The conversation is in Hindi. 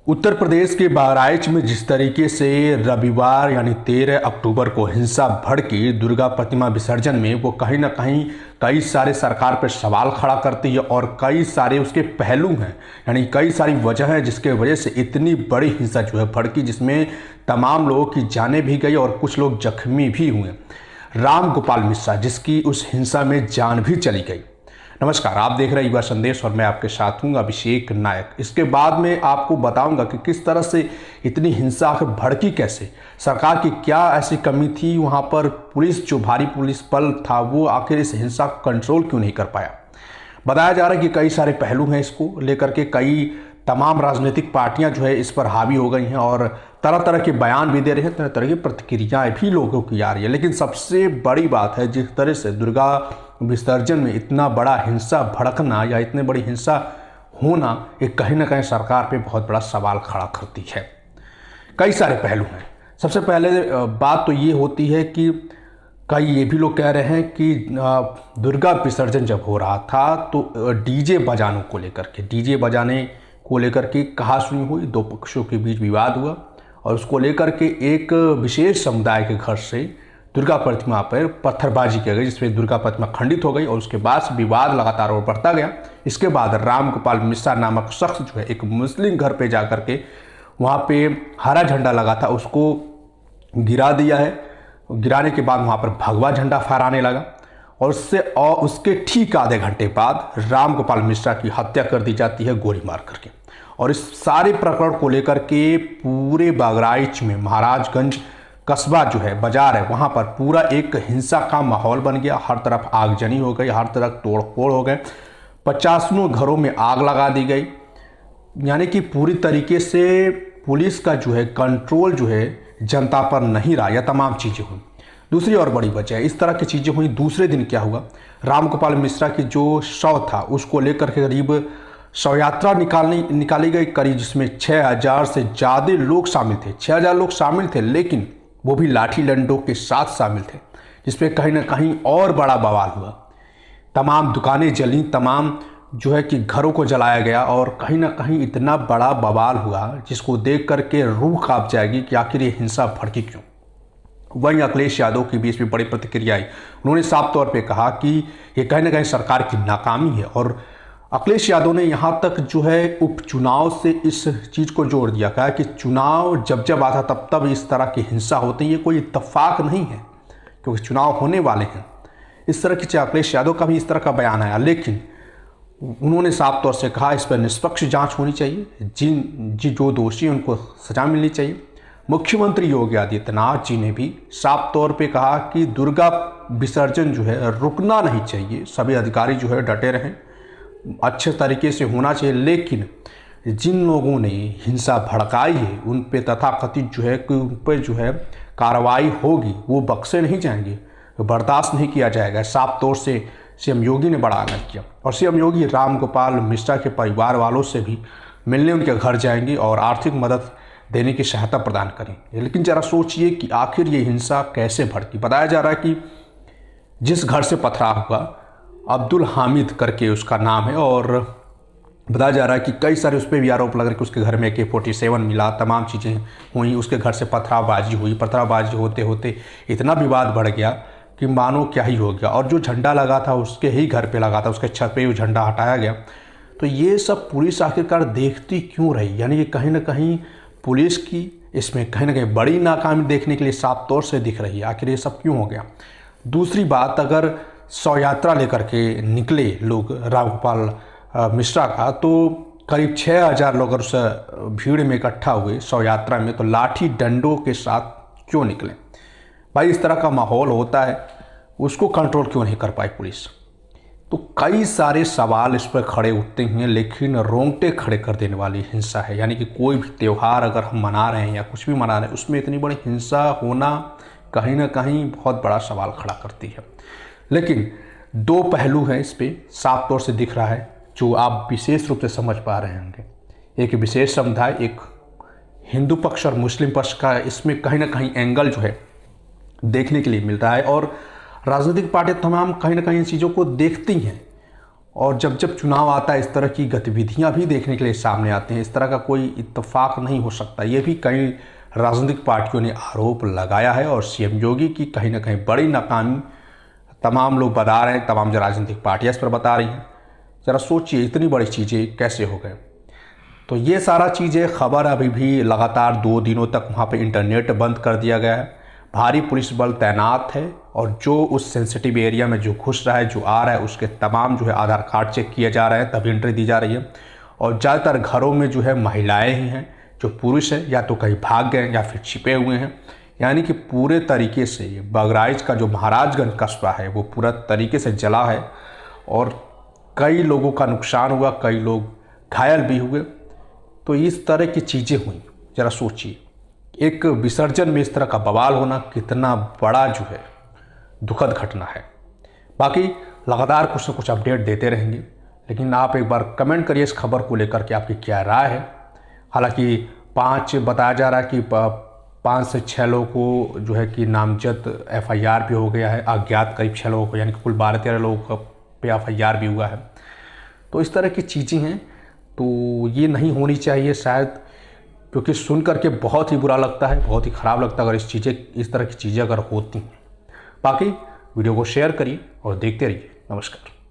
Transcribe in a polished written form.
उत्तर प्रदेश के बहराइच में जिस तरीके से रविवार यानी 13 अक्टूबर को हिंसा भड़की दुर्गा प्रतिमा विसर्जन में, वो कहीं ना कहीं कई सारे सरकार पर सवाल खड़ा करती है और कई सारे उसके पहलू हैं, यानी कई सारी वजह है जिसके वजह से इतनी बड़ी हिंसा जो है भड़की, जिसमें तमाम लोगों की जानें भी गई और कुछ लोग जख्मी भी हुए। राम गोपाल मिश्रा जिसकी उस हिंसा में जान भी चली गई। नमस्कार, आप देख रहे हैं युवा संदेश और मैं आपके साथ हूं अभिषेक नायक। इसके बाद में आपको बताऊंगा कि किस तरह से इतनी हिंसा आखिर भड़की कैसे, सरकार की क्या ऐसी कमी थी, वहां पर पुलिस जो भारी पुलिस बल था वो आखिर इस हिंसा को कंट्रोल क्यों नहीं कर पाया। बताया जा रहा है कि कई सारे पहलू हैं इसको लेकर के, कई तमाम राजनीतिक पार्टियां जो है इस पर हावी हो गई हैं और तरह तरह के बयान भी दे रहे हैं, तरह तरह की प्रतिक्रियाएं भी लोगों की आ रही है। लेकिन सबसे बड़ी बात है जिस तरह से दुर्गा विसर्जन में इतना बड़ा हिंसा भड़कना या इतनी बड़ी हिंसा होना, ये कहीं ना कहीं सरकार पे बहुत बड़ा सवाल खड़ा करती है। कई सारे पहलू हैं। सबसे पहले बात तो ये होती है कि कई ये भी लोग कह रहे हैं कि दुर्गा विसर्जन जब हो रहा था तो डीजे बजाने को लेकर के कहासुनी हुई, दो पक्षों के बीच विवाद हुआ और उसको लेकर के एक विशेष समुदाय के घर से दुर्गा प्रतिमा पर पत्थरबाजी की गई, जिसमें दुर्गा प्रतिमा खंडित हो गई और उसके बाद विवाद लगातार और बढ़ता गया। इसके बाद राम गोपाल मिश्रा नामक शख्स जो है एक मुस्लिम घर पे जा करके वहाँ पे हरा झंडा लगा था उसको गिरा दिया है। गिराने के बाद वहाँ पर भगवा झंडा फहराने लगा और उसके ठीक आधे घंटे बाद राम गोपाल मिश्रा की हत्या कर दी जाती है गोली मार करके। और इस सारे प्रकरण को लेकर के पूरे बहराइच में महाराजगंज कस्बा जो है बाजार है, वहाँ पर पूरा एक हिंसा का माहौल बन गया। हर तरफ आगजनी हो गई, हर तरफ तोड़फोड़ हो गए, 50 घरों में आग लगा दी गई। यानी कि पूरी तरीके से पुलिस का जो है कंट्रोल जो है जनता पर नहीं रहा, यह तमाम चीज़ें हुई। दूसरी और बड़ी वजह है, इस तरह की चीज़ें हुई। दूसरे दिन क्या हुआ, राम गोपाल मिश्रा की जो शव था उसको लेकर के करीब शव यात्रा निकाली गई करीब, जिसमें 6000 से ज़्यादा लोग शामिल थे। 6000 लोग शामिल थे, लेकिन वो भी लाठी डंडों के साथ शामिल थे, जिसमें कहीं ना कहीं और बड़ा बवाल हुआ। तमाम दुकानें जली, तमाम जो है कि घरों को जलाया गया और कहीं ना कहीं इतना बड़ा बवाल हुआ जिसको देख करके रूह कांप जाएगी कि आखिर ये हिंसा भड़की क्यों। वहीं अखिलेश यादव के बीच में बड़ी प्रतिक्रिया आई। उन्होंने साफ तौर पे कहा कि ये कहीं ना कहीं सरकार की नाकामी है और अखिलेश यादव ने यहाँ तक जो है उपचुनाव से इस चीज़ को जोड़ दिया। कहा कि चुनाव जब जब आता तब तब इस तरह की हिंसा होती है, ये कोई इत्तेफाक नहीं है क्योंकि चुनाव होने वाले हैं। इस तरह की अखिलेश यादव का भी इस तरह का बयान आया, लेकिन उन्होंने साफ तौर से कहा इस पर निष्पक्ष जांच होनी चाहिए, जो दोषी हैं उनको सजा मिलनी चाहिए। मुख्यमंत्री योगी आदित्यनाथ जी ने भी साफ तौर पे कहा कि दुर्गा विसर्जन जो है रुकना नहीं चाहिए, सभी अधिकारी जो है डटे रहें, अच्छे तरीके से होना चाहिए। लेकिन जिन लोगों ने हिंसा भड़काई है उन पे तथाकथित जो है कि उन पर जो है कार्रवाई होगी, वो बख्शे नहीं जाएंगे, बर्दाश्त नहीं किया जाएगा। साफ तौर से सीएम योगी ने बड़ा आगाह किया और सीएम योगी राम गोपाल मिश्रा के परिवार वालों से भी मिलने उनके घर जाएंगे और आर्थिक मदद देने की सहायता प्रदान करेंगे। लेकिन जरा सोचिए कि आखिर ये हिंसा कैसे भड़की। बताया जा रहा है कि जिस घर से पथराव हुआ, अब्दुल हामिद करके उसका नाम है, और बताया जा रहा है कि कई सारे उस पर भी आरोप लग रहे कि उसके घर में AK-47 मिला, तमाम चीज़ें हुई, उसके घर से पथरावबाजी हुई। पथरावबाजी होते होते इतना विवाद बढ़ गया कि मानो क्या ही हो गया और जो झंडा लगा था उसके ही घर पे लगा था, उसके छत पे वो झंडा हटाया गया। तो ये सब पुलिस आखिरकार देखती क्यों रही, यानी कि कहीं ना कहीं पुलिस की इसमें कहीं ना कहीं बड़ी नाकामी देखने के लिए साफ तौर से दिख रही है। आखिर ये सब क्यों हो गया। दूसरी बात, अगर शव यात्रा लेकर के निकले लोग राम गोपाल मिश्रा का, तो करीब 6000 लोग उस भीड़ में इकट्ठा हुए शव यात्रा में, तो लाठी डंडों के साथ क्यों निकले। भाई इस तरह का माहौल होता है, उसको कंट्रोल क्यों नहीं कर पाई पुलिस। तो कई सारे सवाल इस पर खड़े उठते हैं, लेकिन रोंगटे खड़े कर देने वाली हिंसा है। यानी कि कोई भी त्यौहार अगर हम मना रहे हैं या कुछ भी मना रहे हैं, उसमें इतनी बड़ी हिंसा होना कहीं ना कहीं बहुत बड़ा सवाल खड़ा करती है। लेकिन दो पहलू हैं इस पर, साफ तौर से दिख रहा है जो आप विशेष रूप से समझ पा रहे होंगे। एक विशेष समुदाय, एक हिंदू पक्ष और मुस्लिम पक्ष का इसमें कहीं ना कहीं एंगल जो है देखने के लिए मिल रहा है और राजनीतिक पार्टियां तमाम कहीं ना कहीं इन चीज़ों को देखती हैं और जब जब चुनाव आता है इस तरह की गतिविधियां भी देखने के लिए सामने आते हैं। इस तरह का कोई इत्तेफाक नहीं हो सकता। ये भी कई राजनीतिक पार्टियों ने आरोप लगाया है और सीएम योगी की कहीं ना कहीं बड़ी नाकामी तमाम लोग बता रहे हैं, तमाम जो राजनीतिक पार्टियां इस पर बता रही हैं। ज़रा सोचिए इतनी बड़ी चीज़ें कैसे हो गए। तो ये सारा चीज़ें खबर अभी भी लगातार 2 दिनों तक वहाँ पे इंटरनेट बंद कर दिया गया है। भारी पुलिस बल तैनात है और जो उस सेंसिटिव एरिया में जो घुस रहा है, जो आ रहा है, उसके तमाम जो है आधार कार्ड चेक किए जा रहे हैं, तभी एंट्री दी जा रही है। और ज़्यादातर घरों में जो है महिलाएं ही हैं, जो पुरुष हैं या तो कहीं भाग गए या फिर छिपे हुए हैं। यानी कि पूरे तरीके से बहराइच का जो महाराजगंज कस्बा है वो पूरा तरीके से जला है और कई लोगों का नुकसान हुआ, कई लोग घायल भी हुए। तो इस तरह की चीज़ें हुई। ज़रा सोचिए एक विसर्जन में इस तरह का बवाल होना कितना बड़ा जो है दुखद घटना है। बाकी लगातार कुछ न कुछ अपडेट देते रहेंगे, लेकिन आप एक बार कमेंट करिए इस खबर को लेकर के आपकी क्या राय है। हालांकि 5 बताया जा रहा है कि 5 से 6 लोगों को जो है कि नामजद FIR भी हो गया है, अज्ञात करीब 6 लोगों को, यानी कि कुल 12-13 लोगों पे FIR भी हुआ है। तो इस तरह की चीज़ें हैं, तो ये नहीं होनी चाहिए शायद, क्योंकि सुन करके बहुत ही बुरा लगता है, बहुत ही ख़राब लगता है अगर इस तरह की चीज़ें अगर होती हैं। बाकी वीडियो को शेयर करिए और देखते रहिए। नमस्कार।